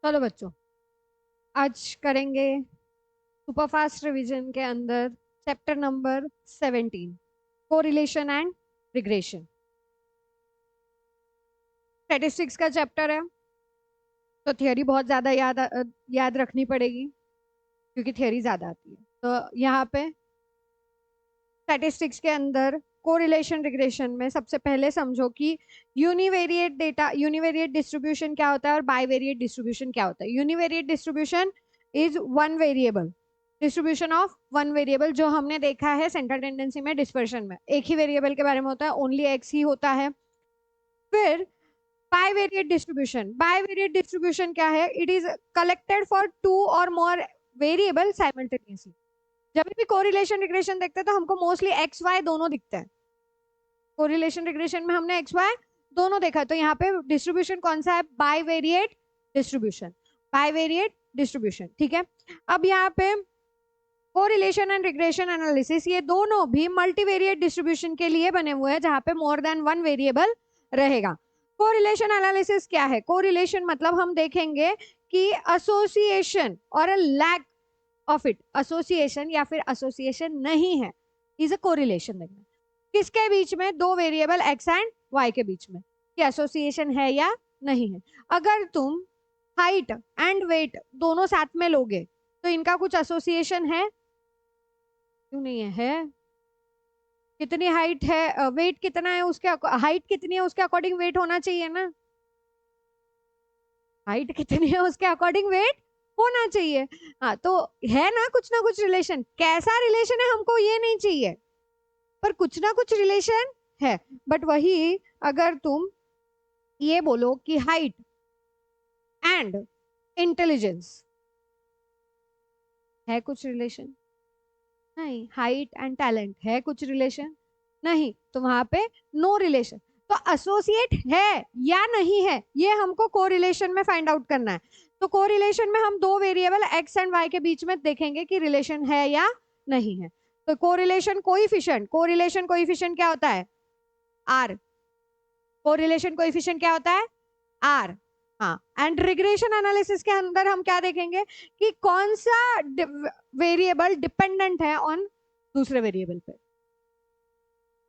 चलो बच्चों, आज करेंगे सुपरफास्ट रिवीजन के अंदर chapter number 17, correlation and regression. Statistics का चैप्टर है, तो थियोरी बहुत ज्यादा याद रखनी पड़ेगी क्योंकि थियोरी ज्यादा आती है। तो यहाँ पे स्टैटिस्टिक्स के अंदर कोरिलेशन रिग्रेशन में सबसे पहले समझो कि यूनिवेरिएट डिस्ट्रीब्यूशन क्या होता है और बाइवेरिएट डिस्ट्रीब्यूशन क्या होता है। Univariate distribution is one variable distribution of one variable, जो हमने देखा है सेंट्रल टेंडेंसी में डिस्पर्शन में एक ही वेरिएबल के बारे में होता है, ओनली एक्स ही होता है। फिर बाइवेरिएट डिस्ट्रीब्यूशन क्या है? It is collected for two और मोर वेरिएबल साइमल्टेनियसली। जब भी कोरिलेशन रिग्रेशन देखते हैं तो हमको मोस्टली एक्स वाई दोनों दिखते हैं। कोरिलेशन रिग्रेशन में हमने एक्स वाई दोनों देखा, तो यहाँ पे डिस्ट्रीब्यूशन कौन सा है? Bivariate distribution, bivariate distribution. ठीक है, अब यहाँ पे कोरिलेशन एंड रिग्रेशन एनालिसिस ये दोनों भी मल्टीवेरिएट डिस्ट्रीब्यूशन के लिए बने हुए हैं, जहां पे मोर देन वन वेरिएबल रहेगा। कोरिलेशन एनालिसिस क्या है? कोरिलेशन मतलब हम देखेंगे कि एसोसिएशन और a lack of it, association या फिर एसोसिएशन नहीं है, इज अ कोरिलेशन। देखना किसके बीच में? दो वेरिएबल एक्स एंड वाई के बीच में, कि एसोसिएशन है या नहीं है। अगर तुम हाइट एंड वेट दोनों साथ में लोगे तो इनका कुछ एसोसिएशन है? क्यों नहीं है? कितनी हाइट है, वेट कितना है, उसके हाइट कितनी है उसके अकॉर्डिंग वेट होना चाहिए ना। हाइट कितनी है उसके अकॉर्डिंग वेट होना चाहिए। हाँ, तो है ना कुछ रिलेशन। कैसा रिलेशन है हमको ये नहीं चाहिए, पर कुछ ना कुछ रिलेशन है। बट वही अगर तुम ये बोलो कि हाइट एंड इंटेलिजेंस है कुछ रिलेशन, नहीं। हाइट एंड टैलेंट है कुछ रिलेशन, नहीं। तो वहां पे नो रिलेशन। तो एसोसिएट है या नहीं है, ये हमको कोरिलेशन में फाइंड आउट करना है। तो कोरिलेशन में हम दो वेरिएबल एक्स एंड वाई के बीच में देखेंगे कि रिलेशन है या नहीं है। तो कोरिलेशन कोएफिशिएंट क्या होता है? आर। कोरिलेशन कोएफिशिएंट क्या होता है? आर। हाँ, एंड रिग्रेशन एनालिसिस के अंदर हम क्या देखेंगे कि कौन सा वेरिएबल डिपेंडेंट है ऑन दूसरे वेरिएबल पे।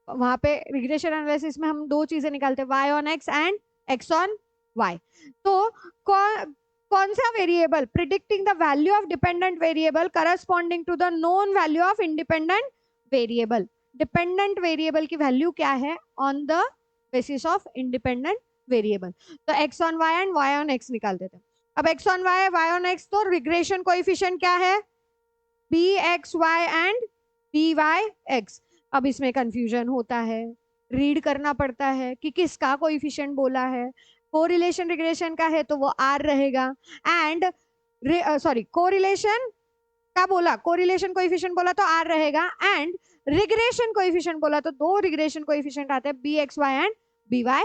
वहां पे रिग्रेशन एनालिसिस में हम दो चीजें निकालते हैं, y on x and x on y. तो कौन सा variable predicting the value of dependent variable corresponding to the known value of independent variable. Dependent variable की वैल्यू क्या है on the basis of independent variable. तो x on y and y on x निकाल देते हैं। अब x on y, y on x, तो regression coefficient क्या है? B x Y and B Y x. अब इसमें कंफ्यूजन होता है, रीड करना पड़ता है कि किसका कोएफिशिएंट बोला है। कोरिलेशन रिग्रेशन का है तो वो आर रहेगा, एंड सॉरी कोरिलेशन का बोला, कोरिलेशन कोएफिशिएंट बोला तो आर रहेगा, एंड रिग्रेशन कोएफिशिएंट बोला तो दो रिग्रेशन कोएफिशिएंट आते हैं, B x Y and B Y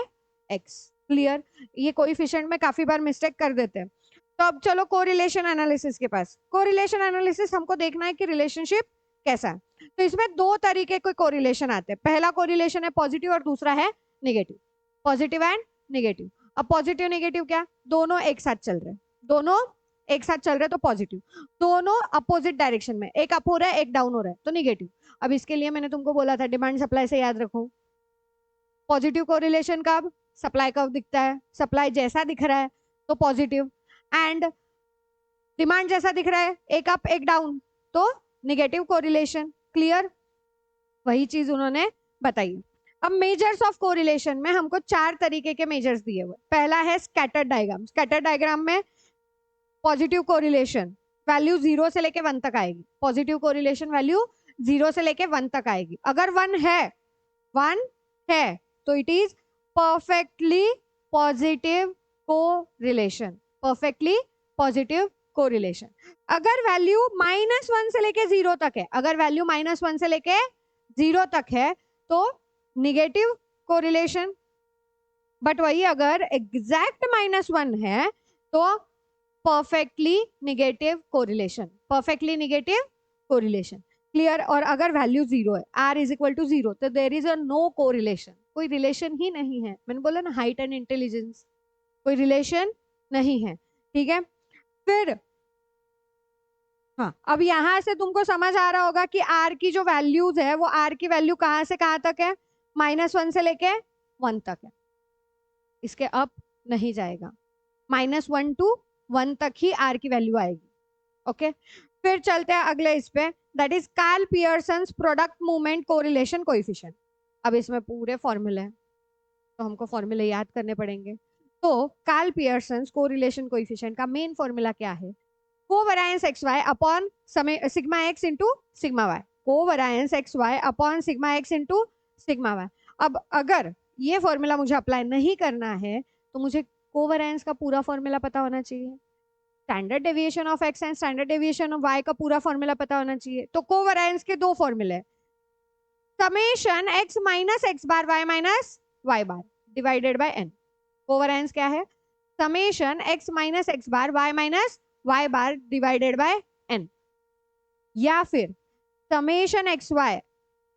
X. Clear? ये कोएफिशिएंट में काफी बार मिस्टेक कर देते हैं। तो अब चलो कोरिलेशन एनालिसिस के पास। कोरिलेशन एनालिसिस हमको देखना है कि रिलेशनशिप कैसा है। तो इसमें दो तरीके के कोरिलेशन आते हैं। पहला कोरिलेशन है पॉजिटिव और दूसरा है नेगेटिव। Positive and negative. अब पॉजिटिव नेगेटिव क्या? दोनों एक साथ चल रहे हैं, दोनों एक साथ चल रहे हैं तो पॉजिटिव। दोनों अपोजिट डायरेक्शन में, एक अप हो रहा है एक डाउन हो रहा है तो नेगेटिव। अब इसके लिए मैंने तुमको बोला था डिमांड सप्लाई से याद रखो। पॉजिटिव कोरिलेशन कब? सप्लाई कब दिखता है? सप्लाई जैसा दिख रहा है तो पॉजिटिव, एंड डिमांड जैसा दिख रहा है एक अप एक डाउन तो नेगेटिव कोरिलेशन। क्लियर? वही चीज उन्होंने बताई। अब मेजर्स ऑफ कोरिलेशन में हमको चार तरीके के मेजर्स दिए हुए। पहला है स्कैटर डायग्राम। स्कैटर डायग्राम में पॉजिटिव कोरिलेशन वैल्यू 0 से लेके 1 तक आएगी। पॉजिटिव कोरिलेशन वैल्यू 0 से लेके 1 तक आएगी। अगर 1 है तो it is perfectly positive correlation, perfectly positive correlation. अगर वैल्यू -1 से लेके 0 तक है, अगर वैल्यू -1 से लेके 0 तक है तो निगेटिव कोरिलेशन। बट वही अगर एग्जैक्ट -1 है तो perfectly negative correlation, perfectly negative correlation. Clear? और अगर वैल्यू 0 है, r इज इक्वल टू 0, तो there is a no correlation, कोई रिलेशन ही नहीं है। मैंने बोला ना हाइट एंड इंटेलिजेंस, कोई रिलेशन नहीं है। ठीक है, फिर हाँ, अब यहां से तुमको समझ आ रहा होगा कि आर की जो वैल्यूज है वो आर की वैल्यू कहां से कहां तक है, -1 से लेके 1 तक है, इसके अप नहीं जाएगा। -1 to 1 तक ही आर की वैल्यू आएगी। ओके, फिर चलते हैं अगले इस पे, that is Karl Pearson's product movement correlation coefficient. अब इसमें पूरे फॉर्मूले हैं तो हमको फॉर्मूले याद करने पड़ेंगे। तो कार्ल पियर्सन्स कोरिलेशन कोएफिशिएंट का मेन फॉर्मूला क्या है, covariance xy upon sigma x into sigma y, covariance xy upon sigma x into sigma y। अब अगर ये फॉर्मूला मुझे अप्लाई नहीं करना है तो मुझे कोवेरिएंस का पूरा फॉर्मूला पता होना चाहिए, standard deviation of x and standard deviation of y का पूरा फॉर्मूला पता होना चाहिए। तो कोवेरिएंस के दो फॉर्मूले, summation x minus x bar y minus y bar divided by n। Covariance क्या है, summation x minus x bar y minus y bar divided by n, या फिर summation x y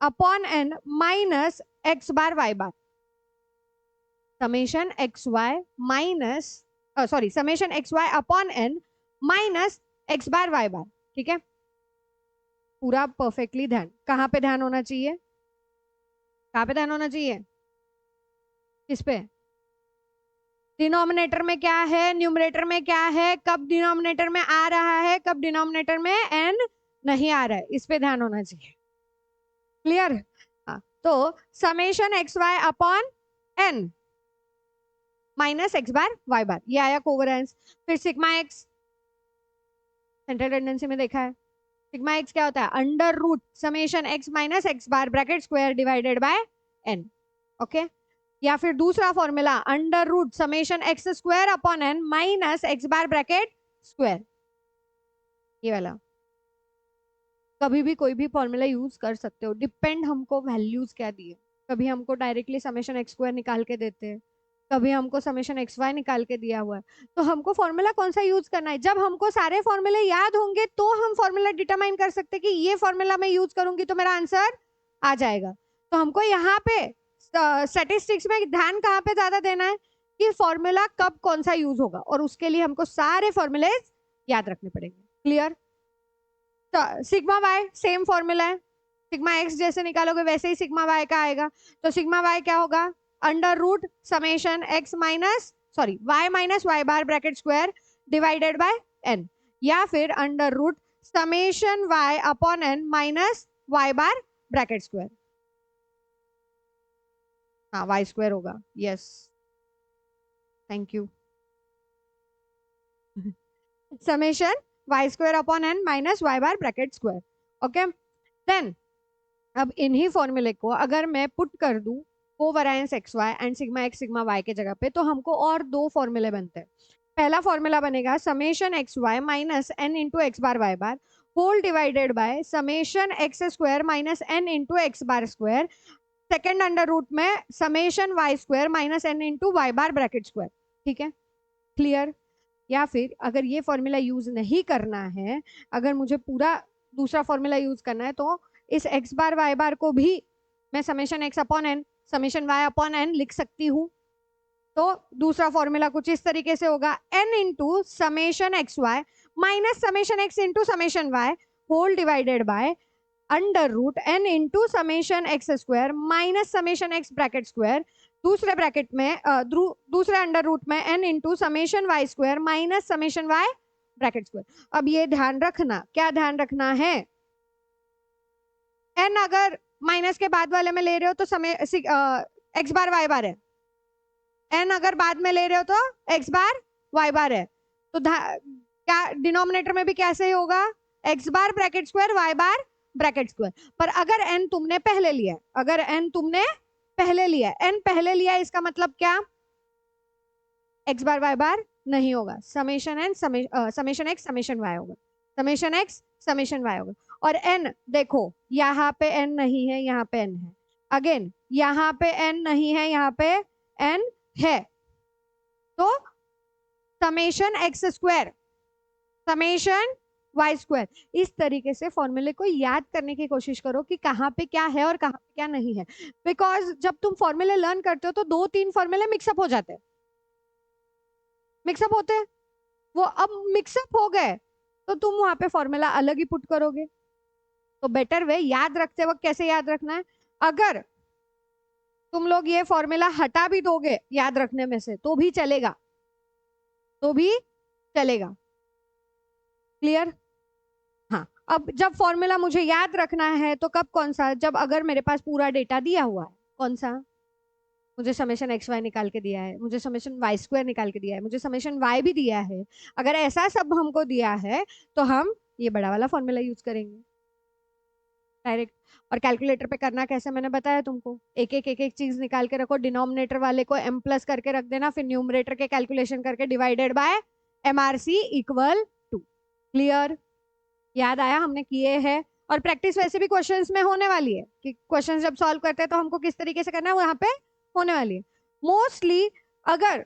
upon n minus x bar y bar, summation x Y minus sorry summation x y upon n minus x bar y bar. ठीक है, पूरा perfectly ध्यान, कहां पे ध्यान होना चाहिए, कहां पे ध्यान होना चाहिए, किस पे, डिनोमिनेटर में क्या है, न्यूमरेटर में क्या है, कब डिनोमिनेटर में आ रहा है, कब डिनोमिनेटर में n नहीं आ रहा है, इस पे ध्यान होना चाहिए। क्लियर, हाँ, तो summation x y upon n minus x bar y bar, ये आया कोवेरिएंस। फिर सिग्मा एक्स, सेंट्रल टेंडेंसी में देखा है, सिग्मा एक्स क्या होता है, under root summation x minus x bar bracket square divided by n। Okay, या फिर दूसरा formula under root summation x square upon n minus x bar bracket square, ये वाला। कभी भी कोई भी फॉर्मूला यूज कर सकते हो, डिपेंड हमको वैल्यूज क्या दिए, कभी हमको डायरेक्टली समेशन एक्स स्क्वायर निकाल के देते हैं, कभी हमको समेशन एक्स वाई निकाल के दिया हुआ है, तो हमको फॉर्मूला कौन सा यूज करना है, जब हमको सारे फॉर्मूले याद होंगे तो हम फॉर्मूला डिटरमाइन कर सकते हैं कि ये फॉर्मूला मैं यूज करूंगी तो मेरा आंसर आ जाएगा। तो हमको यहाँ पे स्टैटिस्टिक्स में ध्यान कहाँ पे ज्यादा देना है कि फॉर्मूला कब कौन सा यूज होगा, और उसके लिए हमको सारे फॉर्मूले याद रखने पड़ेंगे। Clear, sigma Y same formula है, सिग्मा एक्स जैसे निकालोगे वैसे ही सिग्मा वाई का आएगा। तो सिग्मा वाई क्या होगा, under root summation x minus sorry y minus y bar bracket square divided by n, या फिर under root summation Y upon n minus y bar bracket square, हाँ वाई स्क्वायर होगा, yes thank you, summation Y square upon n minus y bar bracket square. Okay, then अब इन्हीं फॉर्मूले को अगर मैं पुट कर दूं covariance x Y and sigma x sigma y के जगह पे, तो हमको और दो फॉर्मूले बनते हैं। पहला फॉर्मूला बनेगा summation x Y minus n into x bar y bar whole divided by summation x square minus n into x bar square, second under root में summation Y square minus n into y bar bracket square. ठीक है, clear. या फिर अगर ये formula use नहीं करना है, अगर मुझे पूरा दूसरा फॉर्मूला यूज करना है, तो इस एक्स बार वाई बार को भी मैं summation X upon N summation Y upon N लिख सकती हूँ। तो दूसरा फॉर्मूला कुछ इस तरीके से होगा, N into summation x Y minus summation X into summation Y whole divided by under root N into summation x square minus summation X bracket square, दूसरे ब्रैकेट में दूसरे अंडर रूट में N into summation Y square minus summation Y bracket square. अब ये ध्यान रखना, क्या ध्यान रखना है, एन अगर माइनस के बाद वाले में ले रहे हो तो समय एक्स बार वाई बार है, एन अगर बाद में ले रहे हो तो एक्स बार वाई बार है। तो क्या डिनोमिनेटर में भी कैसे ही होगा, x bar bracket square Y bar bracket square. पर अगर एन तुमने पहले लिया, अगर एन तुमने पहले लिया, एन पहले लिया, इसका मतलब क्या, एक्स बार वाई बार नहीं होगा, summation N summation X summation Y होगा, समेशन एक्स समेशन वाई होगा। और एन देखो यहाँ पे एन नहीं है, यहाँ पे एन है, अगेन यहाँ पे एन नहीं है, यहाँ पे एन है, तो summation x square summation Y square, इस तरीके से फॉर्मूले को याद करने की कोशिश करो कि कहाँ पे क्या है और कहाँ पे क्या नहीं है। बिकॉज जब तुम फॉर्मूले लर्न करते हो तो 2-3 फॉर्मूले मिक्सअप हो जाते हैं, मिक्सअप होते हैं। वो अब मिक्सअप हो गए तो तुम वहां पे फॉर्मूला अलग ही पुट करोगे। तो बेटर वे याद रखते वक्त कैसे याद रखना है, अगर तुम लोग ये फॉर्मूला हटा भी दोगे याद रखने में से तो भी चलेगा, तो भी चलेगा। क्लियर? हाँ, अब जब फॉर्मूला मुझे याद रखना है तो कब, कौन सा, जब अगर मेरे पास पूरा डेटा दिया हुआ है। कौन सा? मुझे समेशन एक्स वाई निकाल के दिया है, मुझे समेशन वाई स्क्वायर निकाल के दिया है, मुझे समेशन वाई भी दिया है। अगर ऐसा सब हमको दिया है तो हम ये बड़ा वाला फॉर्मूला यूज करेंगे डायरेक्ट। और कैलकुलेटर पे करना कैसे मैंने बताया तुमको, एक एक चीज निकाल के रखो, डिनोमिनेटर वाले को m प्लस करके रख देना, फिर न्यूमरेटर के कैलकुलेशन करके divided by MRC equal to. Clear? याद आया? हमने किए हैं। और प्रैक्टिस वैसे भी क्वेश्चंस में होने वाली है कि क्वेश्चंस जब सॉल्व करते हैं तो हमको किस तरीके से करना है, वहां पे होने वाली है मोस्टली। अगर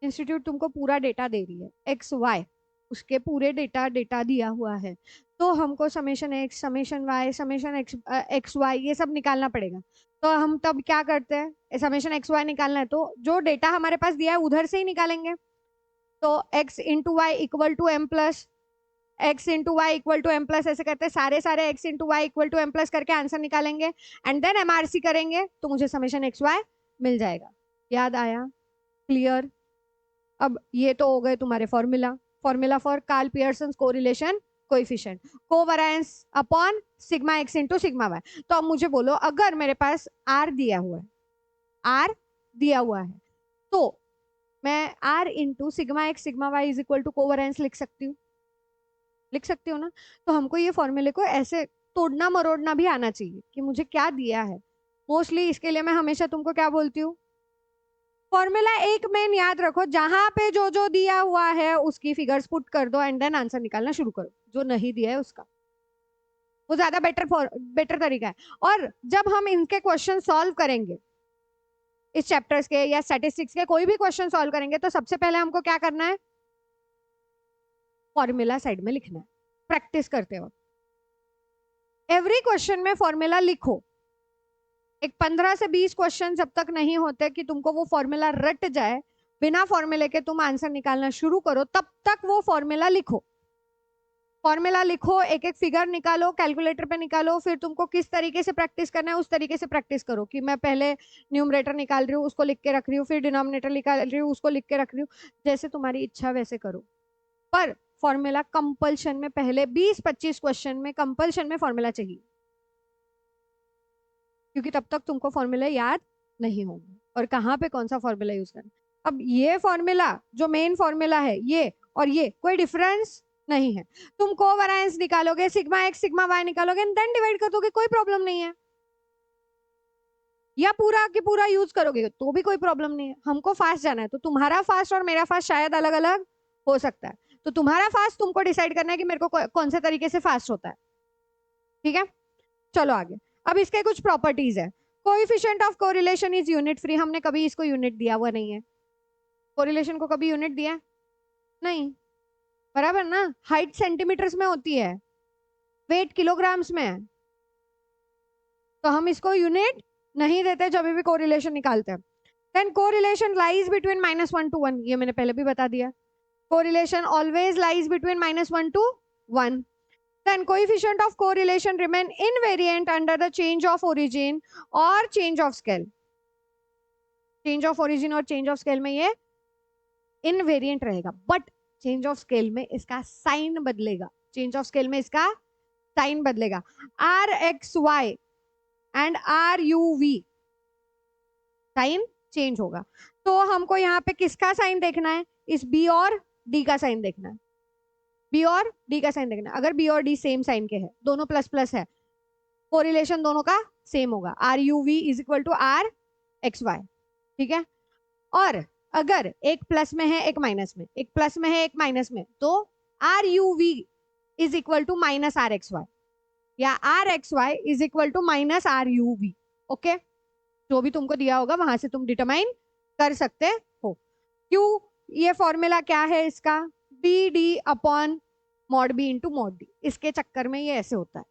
इंस्टीट्यूट तुमको पूरा डेटा दे रही है एक्स वाई, उसके पूरे डेटा दिया हुआ है, तो हमको summation X, summation Y, summation x Y ये सब निकालना पड़ेगा। तो हम तब क्या करते हैं, समेशन एक्स वाई निकालना है तो जो डेटा हमारे पास दिया है उधर से ही निकालेंगे। तो X into Y equal to M plus, X into Y equal to M plus, ऐसे करते हैं सारे X into Y equal to M plus करके आंसर निकालेंगे एंड देन MRC करेंगे तो मुझे समेशन एक्स वाई मिल जाएगा। याद आया? क्लियर? अब ये तो हो गए तुम्हारे formula. Formula for Karl Pearson correlation coefficient, covariance upon sigma x into sigma y. तो अब मुझे बोलो, अगर मेरे पास आर दिया हुआ है, आर दिया हुआ है, तो मैं r into sigma x sigma y is equal to covariance लिख सकती हूँ, लिख सकती हूँ ना। तो हमको ये फॉर्मूले को ऐसे तोड़ना मरोड़ना भी आना चाहिए कि मुझे क्या दिया है। मोस्टली इसके लिए मैं हमेशा तुमको क्या बोलती हूँ, फॉर्मूला एक मेन याद रखो, जहां पे जो जो दिया हुआ है उसकी फिगर्स पुट कर दो एंड देन आंसर निकालना शुरू करो, जो नहीं दिया है उसका। वो ज्यादा बेटर तरीका है। और जब हम इनके क्वेश्चन सॉल्व करेंगे, इस चैप्टर्स के या स्टैटिस्टिक्स के कोई भी क्वेश्चन सॉल्व करेंगे, तो सबसे पहले हमको क्या करना है, फॉर्मूला साइड में लिखना है प्रैक्टिस करते वक्त। एवरी क्वेश्चन में फॉर्मूला लिखो। एक 15 से 20 क्वेश्चन जब तक नहीं होते कि तुमको वो फॉर्मूला रट जाए, बिना फॉर्मूले के तुम आंसर निकालना शुरू करो, तब तक वो फॉर्मूला लिखो। फॉर्मूला लिखो, एक एक फिगर निकालो, कैलकुलेटर पे निकालो, फिर तुमको किस तरीके से प्रैक्टिस करना है उस तरीके से प्रैक्टिस करो कि मैं पहले न्यूमरेटर निकाल रही हूँ उसको लिख के रख रही हूँ, फिर डिनोमिनेटर निकाल रही हूँ उसको लिख के रख रही हूँ। जैसे तुम्हारी इच्छा वैसे करो, पर फॉर्मूला कंपल्शन में पहले 20-25 क्वेश्चन में कंपल्शन में फॉर्मूला चाहिए, क्योंकि तब तक तुमको फॉर्मूला याद नहीं होंगे और कहाँ पे कौन सा फॉर्मूला यूज करना। अब ये फॉर्मूला जो मेन फॉर्मूला है ये और ये कोई डिफरेंस नहीं है। तुम कोवेरिएंस निकालोगे, सिग्मा एक्स सिग्मा वाई निकालोगे एंड देन डिवाइड कर दोगे, कोई प्रॉब्लम नहीं है। या पूरा के पूरा यूज करोगे तो भी कोई प्रॉब्लम नहीं है। हमको फास्ट जाना है, तो तुम्हारा फास्ट और मेरा फास्ट शायद अलग अलग हो सकता है। तो तुम्हारा फास्ट तुमको डिसाइड करना है कि मेरे को कौन से तरीके से फास्ट होता है। ठीक है, चलो आगे। अब इसके कुछ प्रॉपर्टीज है। Coefficient of correlation is unit free. हमने कभी इसको यूनिट दिया हुआ नहीं है, कोरिलेशन को कभी यूनिट दिया नहीं, बराबर ना। हाइट सेंटीमीटर्स में होती है, वेट किलोग्राम्स में है, तो हम इसको यूनिट नहीं देते जब भी कोरिलेशन निकालते हैं। Then correlation lies between -1 to 1, ये मैंने पहले भी बता दिया। Correlation always lies between -1 to 1. Then coefficient of correlation remain invariant under the change of origin or change of scale. Change of origin और change of scale में ये invariant रहेगा, but change of scale में इसका sign बदलेगा। change of scale में इसका sign बदलेगा। RXY and RUV sign change होगा। तो हमको यहाँ पे किसका साइन देखना है, इस B और D का साइन देखना है। बी और डी का साइन देखना। अगर बी और डी सेम साइन के हैं, दोनों प्लस प्लस है, कोरिलेशन दोनों का सेम होगा, r u v is equal to r x y. ठीक है, और अगर एक प्लस में है एक माइनस में, एक प्लस में है एक माइनस में, तो r u v is equal to minus r x y या r x y is equal to minus r u v. Okay, जो भी तुमको दिया होगा वहां से तुम डिटरमाइन कर सकते हो। क्यों, ये फॉर्मूला क्या है इसका, b d upon mod b into mod d. इसके चक्कर में ये ऐसे होता है,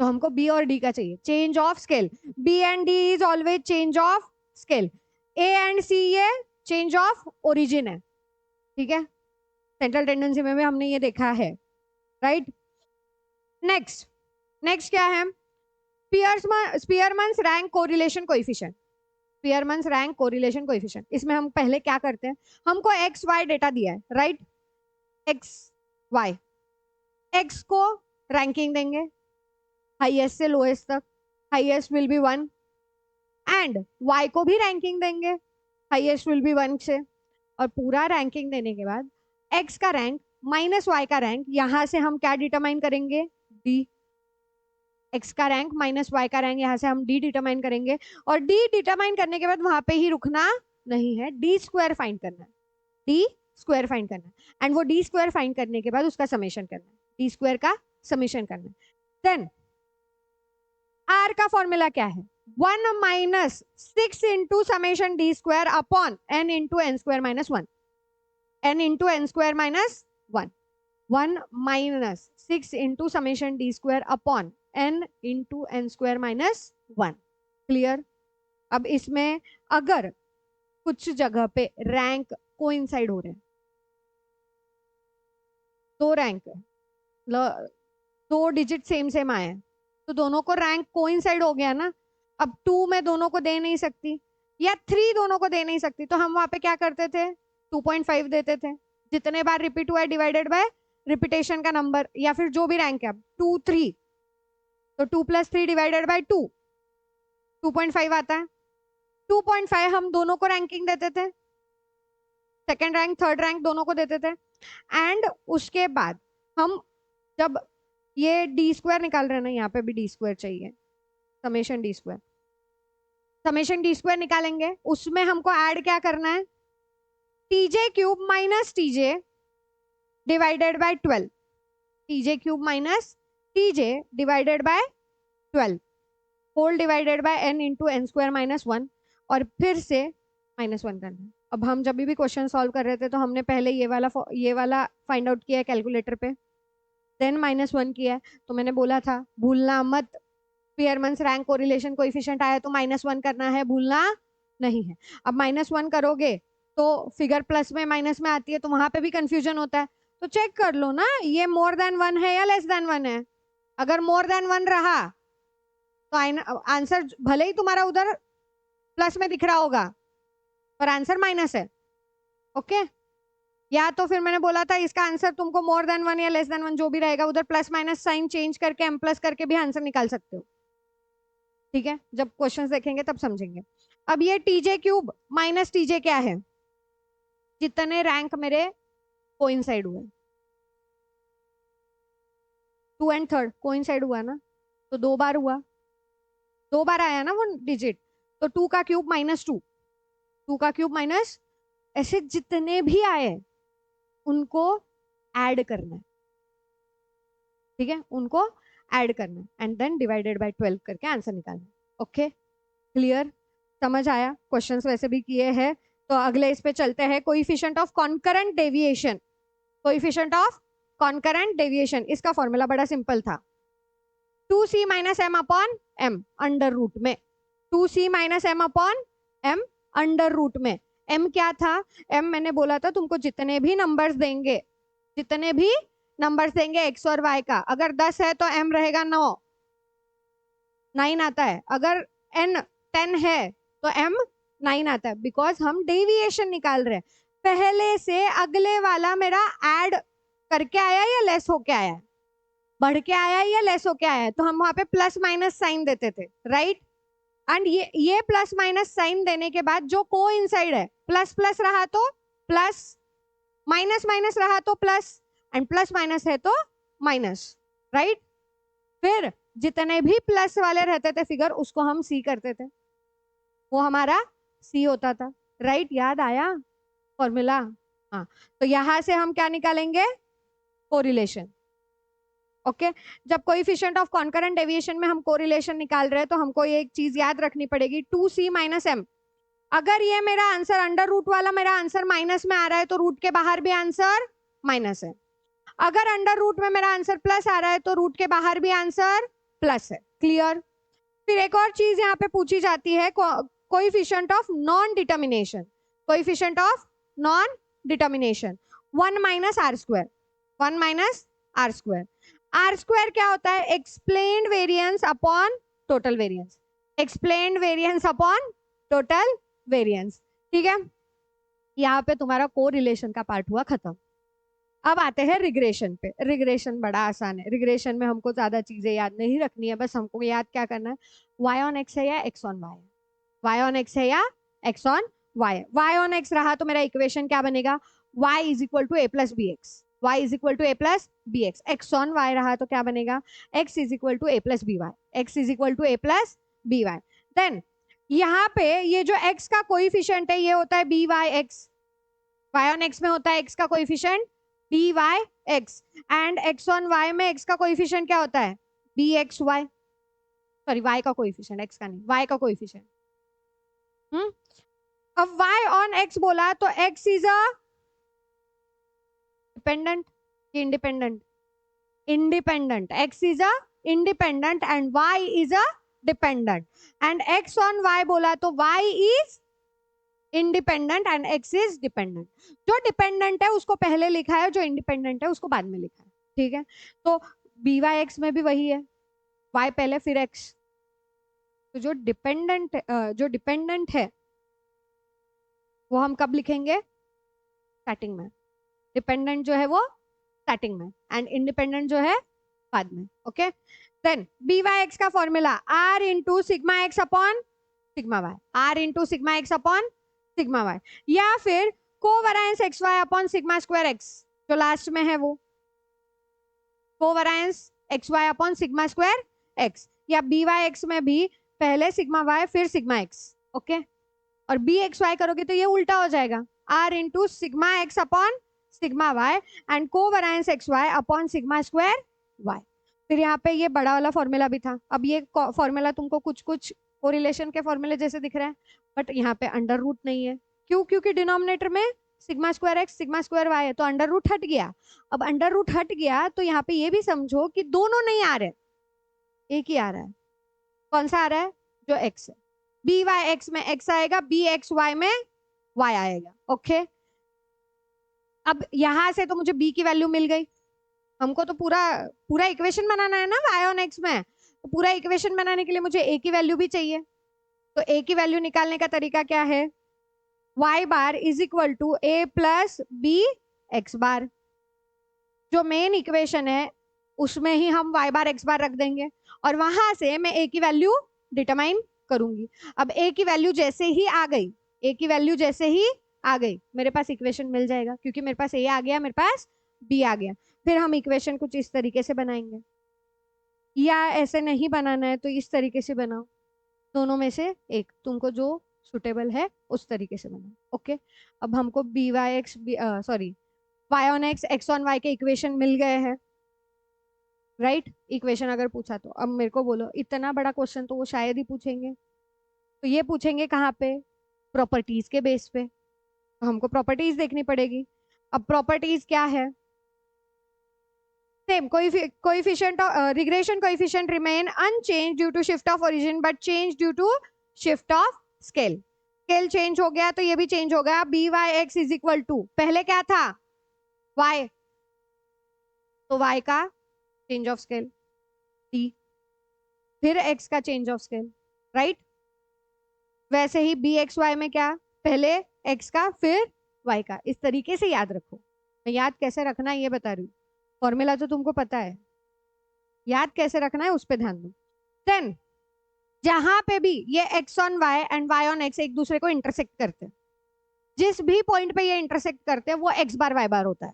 तो हमको बी और डी का चाहिए। Change of scale, b and d is always change of scale. A and c ये चेंज ऑफ ओरिजिन है। ठीक है, सेंट्रल टेंडेंसी में भी हमने ये देखा है, राइट। नेक्स्ट, नेक्स्ट क्या है, स्पीयरमैन्स rank correlation coefficient. स्पीयरमैन्स rank correlation coefficient, इसमें हम पहले क्या करते हैं, हमको एक्स वाई डेटा दिया है, राइट, एक्स वाई, एक्स को रैंकिंग देंगे हाईएस्ट से लोएस्ट तक, highest will be 1, and y को भी रैंकिंग देंगे हाईएस्ट विल बी 1 से, और पूरा रैंकिंग देने के बाद एक्स का रैंक माइनस वाई का रैंक, यहां से हम क्या डिटरमाइन करेंगे, डी। एक्स का रैंक माइनस वाई का रैंक, यहां से हम डी डिटरमाइन करेंगे, और डी डिटरमाइन करने के बाद वहां पे ही रुकना नहीं है, डी स्क्वायर फाइंड करना है, डी स्क्वायर फाइंड करना है, एंड वो डी स्क्वायर फाइंड करने के बाद उसका समेशन करना है, डी स्क्वायर का समेशन करना है। देन आर का फॉर्मूला क्या है, 1 minus 6 into summation d square upon n into n square minus 1, n into n square minus 1, 1 minus 6 into summation d square upon n into n square minus 1। Clear. अब इसमें अगर कुछ जगह पे rank coincide हो रहे हैं, दो रैंक है, दो डिजिट सेम सेम आए हैं, तो दोनों को रैंक कोइंसाइड हो गया ना। अब 2 में दोनों को दे नहीं सकती, या 3 दोनों को दे नहीं सकती, तो हम वहां पे क्या करते थे, 2.5 देते थे, जितने बार रिपीट हुआ है डिवाइडेड बाय रिपीटेशन का नंबर, या फिर जो भी रैंक है, 2 3, तो 2 + 3 डिवाइडेड बाय 2, 2.5 आता है। 2.5 हम दोनों को रैंकिंग देते थे, सेकेंड रैंक थर्ड रैंक दोनों को देते थे, एंड उसके बाद हम जब ये डी स्क्वायर निकाल रहे हैं ना, यहाँ पे भी डी स्क्वायर चाहिए, summation d square, summation d square निकालेंगे, उसमें हमको ऐड क्या करना है, TJ cube minus TJ divided by 12, TJ cube minus TJ divided by 12 whole divided by n into n square minus 1, और फिर से -1 करना है। अब हम जब भी क्वेश्चन सॉल्व कर रहे थे तो हमने पहले ये वाला फाइंड आउट किया है कैलकुलेटर पे, देन -1 किया है, तो मैंने बोला था भूलना मत, स्पीयरमैन्स रैंक कोरिलेशन कोएफिशिएंट आया तो -1 करना है, भूलना नहीं है। अब -1 करोगे तो फिगर प्लस में माइनस में आती है, तो वहां पे भी कंफ्यूजन होता है, तो चेक कर लो ना ये मोर देन 1 है या लेस देन 1 है। अगर मोर देन 1 रहा तो आंसर भले ही तुम्हारा उधर प्लस में दिख रहा होगा पर आंसर माइनस है, ओके। या तो फिर मैंने बोला था इसका आंसर तुमको मोर देन 1 या लेस देन 1 जो भी रहेगा, उधर प्लस माइनस साइन चेंज करके m प्लस करके भी आंसर निकाल सकते हो, ठीक है, जब क्वेश्चंस देखेंगे तब समझेंगे। अब ये टीजे क्यूब माइनस टीजे क्या है, जितने रैंक मेरे कोइंसाइड हुए, 2 एंड 3 कोइंसाइड हुआ ना, तो 2 बार हुआ, 2 बार आया ना वो डिजिट, तो 2 का क्यूब माइनस 2, 2 का क्यूब माइनस, ऐसे जितने भी आए उनको ऐड करना है, ठीक है, उनको ऐड करना है, एंड देन डिवाइडेड बाय 12 करके आंसर निकालना है, ओके। क्लियर, समझ आया। क्वेश्चंस वैसे भी किए हैं, तो अगले इस पे चलते हैं, coefficient of concurrent deviation. Coefficient of concurrent deviation, इसका फॉर्मूला बड़ा सिंपल था, 2c minus m upon m under root में, 2c minus m upon m under root में। m क्या था, m मैंने बोला था तुमको जितने भी नंबर्स देंगे, जितने भी नंबर्स देंगे x और y का, अगर 10 है तो m रहेगा 9 आता है, अगर n 10 है तो m 9 आता है, बिकॉज हम डेविएशन निकाल रहे हैं। पहले से अगले वाला मेरा ऐड करके आया या लेस होके आया, बढ़ के आया या लेस होके आया, तो हम वहां पे प्लस माइनस साइन देते थे, राइट। एंड ये प्लस माइनस साइन देने के बाद जो कोइंसाइड है, प्लस प्लस रहा तो प्लस, माइनस माइनस रहा तो प्लस, एंड प्लस माइनस है तो माइनस, राइट। फिर जितने भी प्लस वाले रहते थे फिगर, उसको हम सी करते थे, वो हमारा सी होता था, राइट। याद आया फॉर्मूला, हाँ। तो यहां से हम क्या निकालेंगे, कोरिलेशन, ओके। जब कोएफिशिएंट ऑफ कॉन्करेंट डेविएशन में हम कोरिलेशन निकाल रहे हैं तो हमको ये एक चीज याद रखनी पड़ेगी, 2c माइनस m, अगर ये मेरा आंसर अंडर रूट वाला मेरा आंसर माइनस में आ रहा है तो रूट के बाहर भी आंसर माइनस है, अगर अंडर रूट में मेरा आंसर प्लस आ रहा है तो रूट के बाहर भी आंसर प्लस है। क्लियर। फिर एक और चीज यहाँ पे पूछी जाती है, coefficient of non determination, coefficient of non determination 1 minus r square, 1 minus r square. R square क्या होता है? Explained variance upon total variance, explained variance upon total variance. ठीक है, यहाँ पे तुम्हारा को रिलेशन का पार्ट हुआ खत्म। अब आते हैं रिग्रेशन पे। रिग्रेशन बड़ा आसान है। रिग्रेशन में हमको ज्यादा चीजें याद नहीं रखनी है, बस हमको याद क्या करना है, y ऑन x है या x on y, y on x है या x on y। y on x रहा तो मेरा इक्वेशन क्या बनेगा, y is equal to a plus b x, y is equal to a plus b x. x on y रहा तो क्या बनेगा, x is equal to a plus b y, x is equal to a plus b y. Then यहाँ पे ये जो x का coefficient है ये होता है b Y x, y on x में होता है x का coefficient b Y x, and x on y में x का कोइफिशिएंट क्या होता है, b x y, sorry y का कोइफिशिएंट, x का नहीं, y का कोइफिशिएंट। अब y ऑन x बोला तो x इज अ डिपेंडेंट कि independent, independent, x is a independent and y is a dependent, and x on y बोला तो y is independent and x is dependent. जो dependent है उसको पहले लिखा है, जो इंडिपेंडेंट है उसको बाद में लिखा है। ठीक है, तो बी वाई एक्स में भी वही है, y पहले फिर x। तो जो डिपेंडेंट है वो हम कब लिखेंगे, स्टार्टिंग में। डिपेंडेंट जो है वो स्टार्टिंग में एंड इंडिपेंडेंट जो है बाद में। Okay, then b Y x का formula r into sigma x upon sigma y, r into sigma x upon sigma y, या फिर covariance x y upon sigma square x, जो लास्ट में है वो covariance x y upon sigma square x, या b Y x में भी पहले सिग्मा वाई फिर सिग्मा एक्स। ओके, और बी एक्स वाई करोगे तो ये उल्टा हो जाएगा, r into sigma x upon sigma y and covariance x y upon sigma square y. फिर यहाँ पे ये बड़ा वाला फॉर्मूला भी था। अब ये फॉर्मूला तुमको कुछ कुछ कोरिलेशन के फॉर्मूले जैसे दिख रहे हैं, बट यहाँ पे अंडर रूट नहीं है। क्यों? क्योंकि डिनोमिनेटर में sigma square x sigma square y है, तो अंडर रूट हट गया। अब अंडर रूट हट गया तो यहाँ पे ये भी समझो कि दोनों नहीं आ रहे, एक ही आ रहा है। कौन सा आ रहा है? जो एक्स है। बी वाई एक्स में एक्स आएगा, बी एक्स वाई में वाई आएगा। ओके, अब यहां से तो मुझे बी की वैल्यू मिल गई। हमको तो पूरा पूरा इक्वेशन बनाना है ना वाई ऑन एक्स में, तो पूरा इक्वेशन बनाने के लिए मुझे ए की वैल्यू भी चाहिए। तो ए की वैल्यू निकालने का तरीका क्या है, y bar is equal to a plus b x bar. जो मेन इक्वेशन है उसमें ही हम y बार x बार रख देंगे और वहां से मैं a की वैल्यू डिटरमाइन करूंगी। अब a की वैल्यू जैसे ही आ गई, a की वैल्यू जैसे ही आ गई, मेरे पास इक्वेशन मिल जाएगा, क्योंकि मेरे पास a आ गया, मेरे पास b आ गया। फिर हम इक्वेशन कुछ इस तरीके से बनाएंगे, या ऐसे नहीं बनाना है तो इस तरीके से बनाओ, दोनों में से एक, तुमको जो सुटेबल है उस तरीके से बनाओ। ओके, अब हमको b Y x sorry y on x x on y के इक्वेशन मिल गए हैं, राइट? इक्वेशन अगर पूछा तो अब मेरे को बोलो, इतना बड़ा क्वेश्चन तो वो शायद ही पूछेंगे, तो ये पूछेंगे कहाँ पे, प्रॉपर्टीज के बेस पे। तो हमको प्रॉपर्टीज देखनी पड़ेगी। अब प्रॉपर्टीज क्या है, same coefficient regression coefficient remain unchange due to shift of origin but change due to shift of scale. Scale change हो गया तो ये भी चेंज हो गया। B Y x is equal to, पहले क्या था y, तो y का चेंज ऑफ स्केल t, फिर x का चेंज ऑफ स्केल, राइट? वैसे ही बी एक्स वाई में क्या, पहले x का फिर y का। इस तरीके से याद रखो। मैं याद कैसे रखना है ये बता रही हूँ, फॉर्मूला तो तुमको पता है, याद कैसे रखना है उस पर ध्यान दो। देन जहां पे भी ये x on y and y on x एक दूसरे को इंटरसेक्ट करते हैं, जिस भी पॉइंट पे ये इंटरसेक्ट करते हैं वो x बार y बार होता है,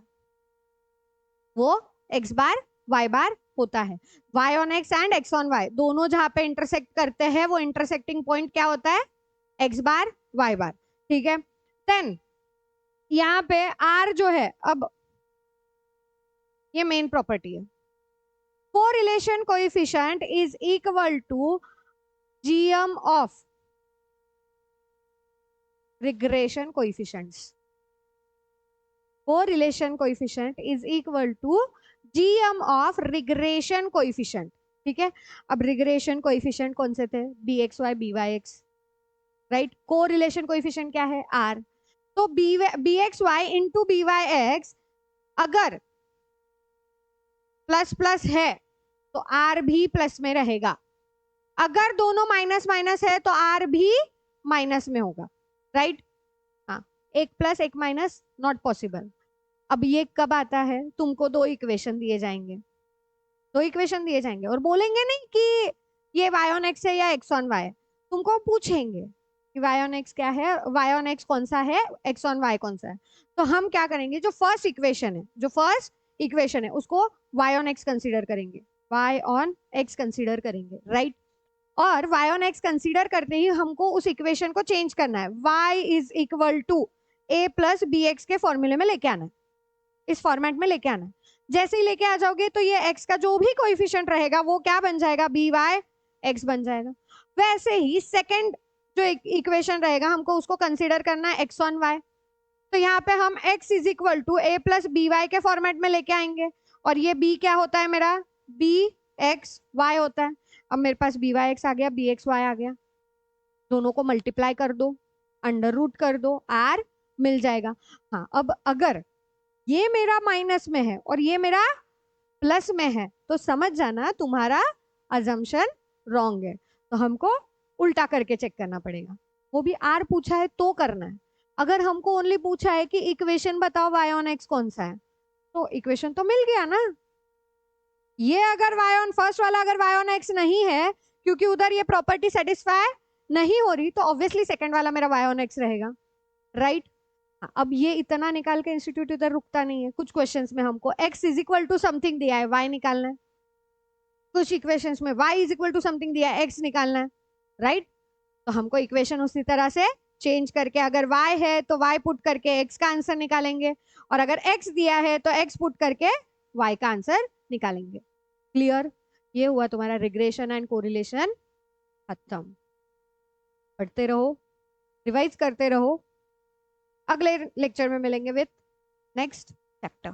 वो x बार y बार होता है। y on x and x on y दोनों जहां पे इंटरसेक्ट करते हैं वो इंटरसेक्टिंग पॉइंट क्या होता है, x बार y बार। ठीक है, देन यहाँ पे r जो है, अब ये मेन प्रॉपर्टी है, correlation coefficient is equal to GM of regression coefficients. Correlation coefficient is equal to GM of regression coefficient. ठीक है, अब regression coefficient कौन से थे, bxy, byx, right? Correlation coefficient क्या है, r। तो b x y into b Y x अगर प्लस प्लस है तो आर भी प्लस में रहेगा, अगर दोनों माइनस माइनस है तो आर भी माइनस में होगा, राइट। हाँ, एक प्लस एक माइनस नॉट पॉसिबल। अब ये कब आता है, तुमको दो इक्वेशन दिए जाएंगे, दो इक्वेशन दिए जाएंगे और बोलेंगे नहीं कि ये y ऑन एक्स है या x ऑन y, तुमको पूछेंगे कि y ऑन एक्स क्या है, y ऑन एक्स कौन सा है, x ऑन y कौन सा है। तो हम क्या करेंगे, जो फर्स्ट इक्वेशन है, जो फर्स्ट इक्वेशन है उसको y ऑन x कंसीडर करेंगे, y ऑन x कंसीडर करेंगे, राइट। और y ऑन x कंसीडर करते ही हमको उस इक्वेशन को चेंज करना है, y is equal to a plus b x के फॉर्मूले में लेके आना है, इस फॉर्मेट में लेके आना है। जैसे ही लेके आ जाओगे तो ये x का जो भी कोएफिशिएंट रहेगा वो क्या बन जाएगा, बी वाई एक्स बन जाएगा। वैसे ही सेकंड जो इक्वेशन रहेगा हमको उसको कंसीडर करना है x ऑन y, तो यहाँ पे हम x is equal to a plus b y के फॉर्मेट में लेके आएंगे, और ये b क्या होता है मेरा, b x y होता है। अब मेरे पास बी वाई एक्स आ गया, बी एक्स वाई आ गया, दोनों को मल्टीप्लाई कर दो, अंडर रूट कर दो, r मिल जाएगा। हाँ, अब अगर ये मेरा माइनस में है और ये मेरा प्लस में है तो समझ जाना तुम्हारा अजम्पशन रॉन्ग है, तो हमको उल्टा करके चेक करना पड़ेगा, वो भी आर पूछा है तो करना है। अगर हमको ओनली पूछा है कि इक्वेशन बताओ y ऑन x कौन सा है, तो इक्वेशन तो मिल गया ना। ये अगर y ऑन फर्स्ट वाला अगर y ऑन x नहीं है क्योंकि उधर ये प्रॉपर्टी सेटिस्फाई नहीं हो रही, तो ऑब्वियसली सेकंड वाला मेरा y ऑन x रहेगा, राइट। अब ये इतना निकाल के इंस्टीट्यूट इधर रुकता नहीं है, कुछ क्वेश्चंस में हमको x is equal to something दिया है, y निकालना है, कुछ इक्वेशंस में y is equal to something दिया है, x निकालना है, राइट। तो हमको इक्वेशन उसी तरह से चेंज करके अगर y है तो y पुट करके x का आंसर निकालेंगे, और अगर x दिया है तो x पुट करके y का आंसर निकालेंगे। क्लियर, ये हुआ तुम्हारा रिग्रेशन एंड कोरिलेशन खत्म। पढ़ते रहो, रिवाइज करते रहो, अगले लेक्चर में मिलेंगे विथ नेक्स्ट चैप्टर।